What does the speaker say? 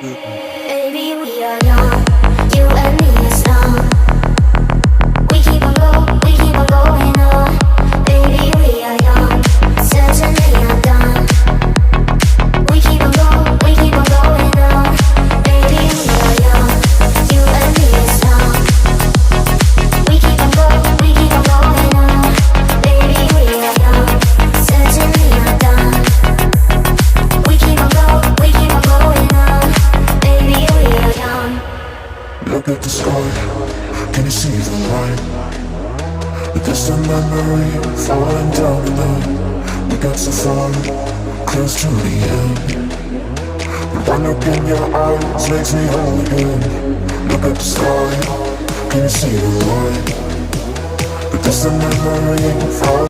Baby, we are young, you and me is numb. We keep on going on. Baby, we are young, certainly undone. We keep on going on. Baby, we are young, you and me is numb. We keep on going on. Baby, we are young, certainly undone. We keep on going on. Baby, we are young. Look at the sky, can you see the light? The distant memory falling down the line. We got so far, close to the end. But one look in your eyes makes me whole again. Look at the sky, can you see the light? The distant memory falling